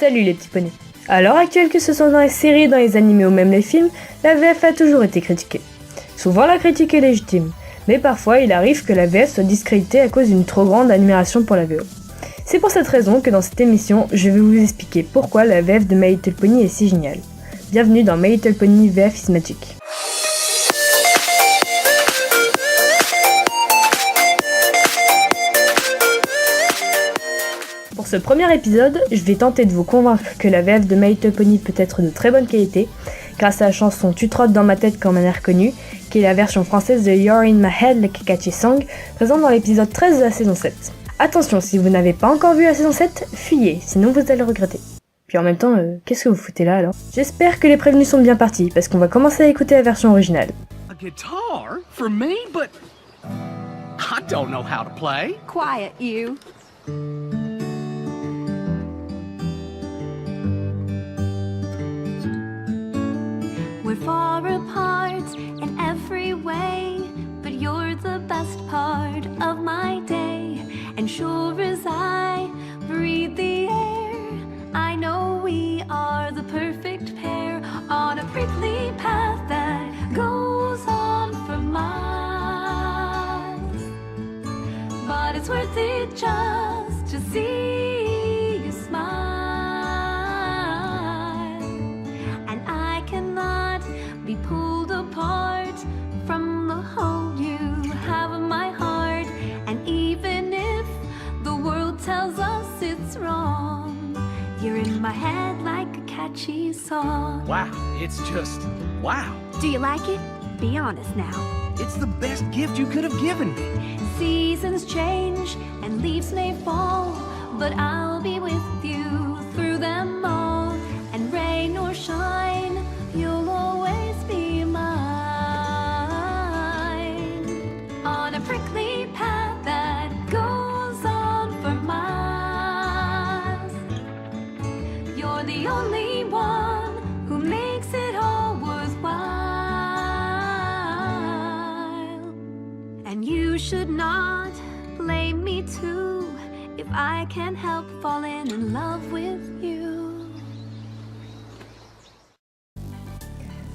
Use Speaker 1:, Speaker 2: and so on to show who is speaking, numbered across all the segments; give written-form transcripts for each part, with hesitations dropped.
Speaker 1: Salut les petits poneys. À l'heure actuelle, que ce soit dans les séries, dans les animés ou même les films, la VF a toujours été critiquée. Souvent la critique est légitime, mais parfois il arrive que la VF soit discréditée à cause d'une trop grande admiration pour la VO. C'est pour cette raison que dans cette émission, je vais vous expliquer pourquoi la VF de My Little Pony est si géniale. Bienvenue dans My Little Pony VF is Magic. Pour ce premier épisode, je vais tenter de vous convaincre que la VF de My Little Pony peut être de très bonne qualité, grâce à la chanson Tu trottes dans ma tête comme un air connu, qui est la version française de You're in my head like a catchy song, présente dans l'épisode 13 de la saison 7. Attention, si vous n'avez pas encore vu la saison 7, fuyez, sinon vous allez le regretter. Puis en même temps, qu'est-ce que vous foutez là alors ? J'espère que les prévenus sont bien partis, parce qu'on va commencer à écouter la version originale.
Speaker 2: A guitar? For me? But I don't know how to play.
Speaker 3: Quiet, you. We're far apart in every way, but you're the best part of my day. And sure as I breathe the air, I know we are the perfect pair on a prickly path that goes on for miles. But it's worth it just to see you smile. And I cannot be pulled apart from the hold you have of my heart. And even if the world tells us it's wrong, you're in my head like a catchy song.
Speaker 2: Wow, it's just wow.
Speaker 3: Do you like it? Be honest now.
Speaker 2: It's the best gift you could have given me.
Speaker 3: Seasons change and leaves may fall, but I'll be with you through them all. And rain or shine, you'll always be mine. On a prickly path that goes on for miles. You're the only one who makes it all worthwhile. And you should not blame me too if I can't help falling in love with you.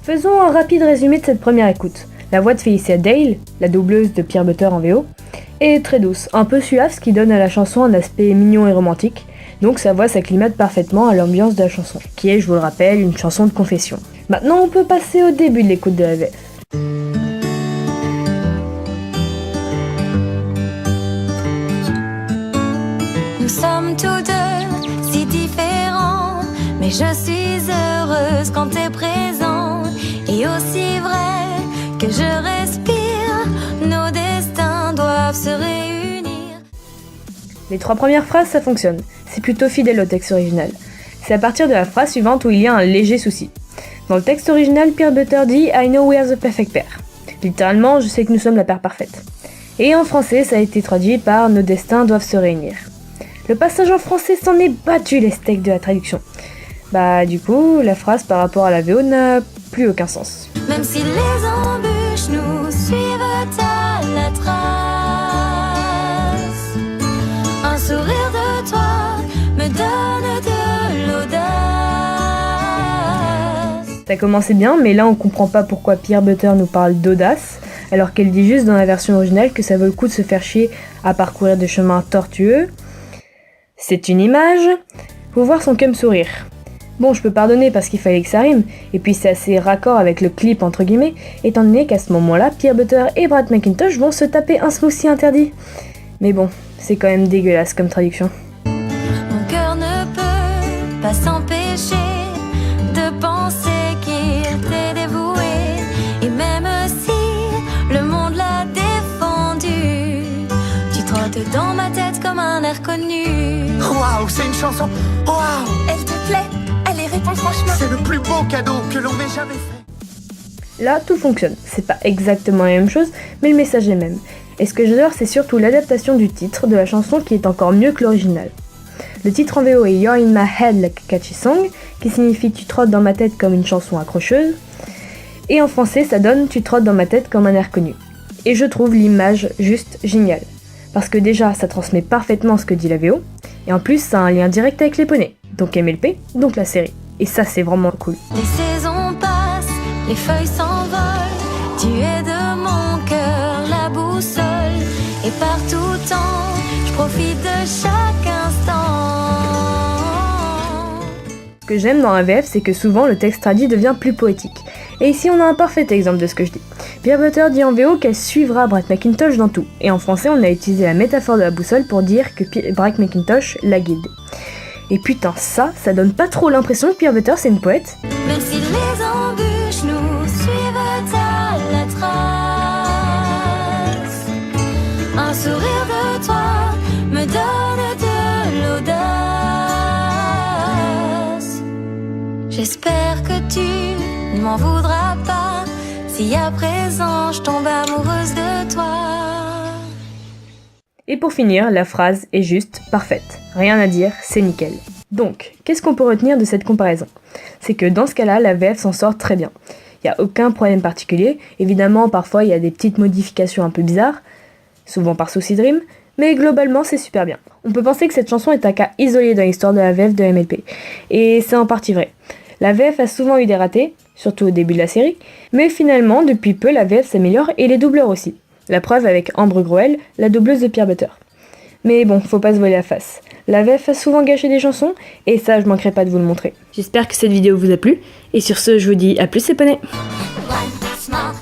Speaker 1: Faisons un rapide résumé de cette première écoute. La voix de Felicia Dale, la doubleuse de Pierre Butter en VO, est très douce, un peu suave, ce qui donne à la chanson un aspect mignon et romantique, donc sa voix s'acclimate parfaitement à l'ambiance de la chanson, qui est, je vous le rappelle, une chanson de confession. Maintenant on peut passer au début de l'écoute de la VF.
Speaker 4: Nous sommes tous deux si différents, mais je suis heureuse quand t'es présent. Et aussi vrai que je respire, nos destins doivent se réunir.
Speaker 1: Les trois premières phrases, ça fonctionne. C'est plutôt fidèle au texte original. C'est à partir de la phrase suivante où il y a un léger souci. Dans le texte original, Pierre Butter dit « I know we are the perfect pair ». Littéralement, je sais que nous sommes la paire parfaite. Et en français, ça a été traduit par « Nos destins doivent se réunir ». Le passage en français s'en est battu les steaks de la traduction. Bah du coup, la phrase par rapport à la VO n'a plus aucun sens.
Speaker 4: Même si les embûches nous suivent à la trace, un sourire de toi me donne de l'audace.
Speaker 1: Ça commençait bien, mais là on comprend pas pourquoi Pierre Butter nous parle d'audace, alors qu'elle dit juste dans la version originale que ça vaut le coup de se faire chier à parcourir des chemins tortueux. C'est une image. Faut voir son cum sourire. Bon, je peux pardonner parce qu'il fallait que ça rime, et puis c'est assez raccord avec le clip entre guillemets, étant donné qu'à ce moment-là, Pierre Butter et Brad McIntosh vont se taper un smoothie interdit. Mais bon, c'est quand même dégueulasse comme traduction.
Speaker 4: Mon cœur ne peut pas s'empêcher de penser qu'il t'est dévoué. Et même si le monde l'a défendu, tu trottes dans ma tête comme un air connu.
Speaker 2: Waouh, c'est une chanson. Waouh,
Speaker 4: Elle te plaît? Allez, réponds franchement.
Speaker 2: c'est le plus beau cadeau que l'on m'ait jamais fait.
Speaker 1: Là, tout fonctionne. C'est pas exactement la même chose, mais le message est le même. Et ce que j'adore, c'est surtout l'adaptation du titre de la chanson qui est encore mieux que l'original. Le titre en VO est You're in my head like a catchy song, qui signifie tu trottes dans ma tête comme une chanson accrocheuse. Et en français, ça donne tu trottes dans ma tête comme un air connu. Et je trouve l'image juste géniale. Parce que déjà, ça transmet parfaitement ce que dit la VO, et en plus, ça a un lien direct avec les poneys. donc MLP, donc la série. Et ça, c'est vraiment cool.
Speaker 4: Les saisons passent, les feuilles s'envolent. Tu es de mon cœur la boussole. Et par tout temps, je profite de chaque instant.
Speaker 1: Ce que j'aime dans un VF, c'est que souvent le texte traduit devient plus poétique. Et ici, on a un parfait exemple de ce que je dis. Peanut Butter dit en VO qu'elle suivra Brett McIntosh dans tout. Et en français, on a utilisé la métaphore de la boussole pour dire que Brett McIntosh la guide. Et putain, ça donne pas trop l'impression que Peanut Butter c'est une poète.
Speaker 4: Même si les embûches nous suivent à la trace, un sourire de toi me donne de l'audace. J'espère que tu ne m'en voudras pas si à présent je tombe amoureuse de toi.
Speaker 1: Et pour finir, la phrase est juste parfaite. Rien à dire, c'est nickel. Donc, qu'est-ce qu'on peut retenir de cette comparaison? C'est que dans ce cas-là, la VF s'en sort très bien. Il n'y a aucun problème particulier. Évidemment, parfois, il y a des petites modifications un peu bizarres, souvent par souci de rime, mais globalement, c'est super bien. On peut penser que cette chanson est un cas isolé dans l'histoire de la VF de MLP. Et c'est en partie vrai. La VF a souvent eu des ratés, surtout au début de la série, mais finalement, depuis peu, la VF s'améliore et les doubleurs aussi. La preuve avec Ambre Groel, la doubleuse de Peanut Butter. Mais bon, faut pas se voiler la face. La VF a souvent gâché des chansons, et ça, je manquerai pas de vous le montrer. J'espère que cette vidéo vous a plu, et sur ce, je vous dis à plus les poneys.
Speaker 4: One small